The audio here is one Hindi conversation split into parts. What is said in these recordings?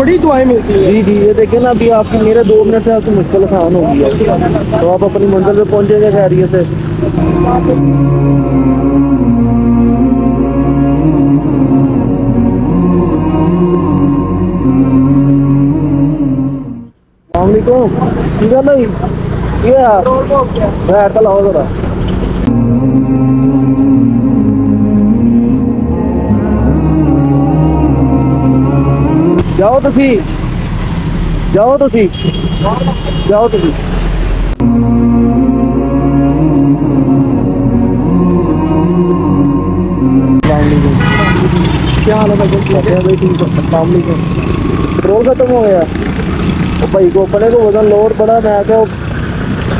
बड़ी दुआएं मिलती हैं। जी जी, ये देखिए ना, अभी आपकी मेरे 2 मिनट से आपकी मुश्किल आसान हो गई है, तो आप अपनी मंजिल पे पहुंचेंगे खैरियत से। अस्सलामुअलैकुम, ठीक है भाई, ये यार कल आओ जरा। जाओ तुसी, जाओ तुसी, जाओ तुसी। क्या हाल है भाई? भाई ठीक है, पेट्रोल खत्म हो गया। भाई को अपने को वजन लोड बड़ा, मैं क्या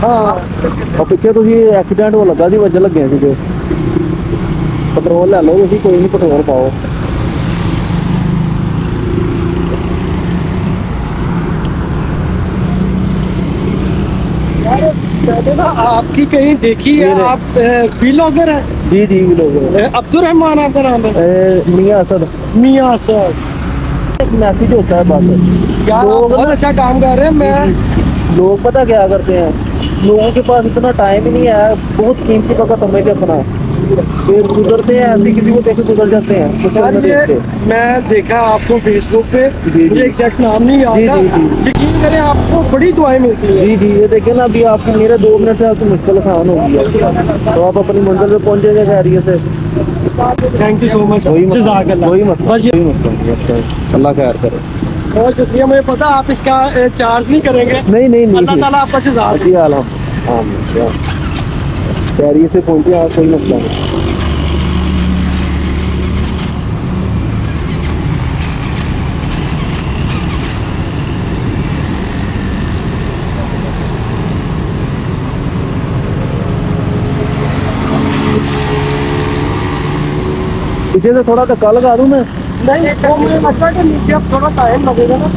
हाँ, और पिछे तुम एक्सीडेंट हो लगा सी, वजन लगे थे। पेट्रोल ले लो तुम, कोई नहीं, पेट्रोल पाओ। मैंने ना आपकी कहीं देखी है, आप व्लॉगर हैं? जी जी, लोग अब्दुल रहमान आपका नाम है? मियाँ असद। मियाँ सर, एक मैसेज होता है बस। यार आप लोग बहुत ना- अच्छा काम कर रहे हैं। मैं लोग पता क्या करते हैं, लोगों के पास इतना टाइम ही नहीं है, बहुत कीमती वक्त समय के अपना फिर गुजरते हैं, ऐसे किसी को देख गुजर जाते हैं। तो सर फिर ये देखते हैं। मैं देखा आपको फेसबुक पे, जी, मुझे जी। एग्जैक्ट नाम नहीं याद जी, था। जी, जी। यकीन करें आपको बड़ी दुआएं मिलती हैं। जी जी, ये देखिए ना, अभी आपकी मेरे 2 मिनट से आपकी मुश्किल आसान हो गई है, तो आप अपनी मंजिल पे पहुंचेंगे खैरियत से। थैंक यू सो मच, जज़ाकल्लाह। कोई मतलब बस ये कोई मतलब, अल्लाह खैर करे। बहुत शुक्रिया, मुझे पता आप इसका चार्ज नहीं करेंगे। नहीं नहीं अल्लाह नहीं, ताला आपका जज़ा दे। जी आलम खैरियत से पहुंचे आप, कोई मसला नहीं। पीछे से थोड़ा धक्का लगा दूं मैं? नहीं तो मुझे लगता है कि नीचे अब थोड़ा टाइम लगेगा ना।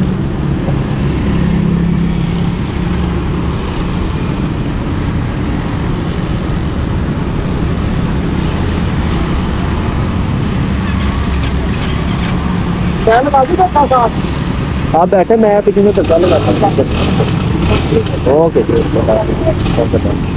मैं लगा दूँ धक्का साथ? आप बैठे, मैं पीछे से धक्का लगाता हूँ। Okay, okay.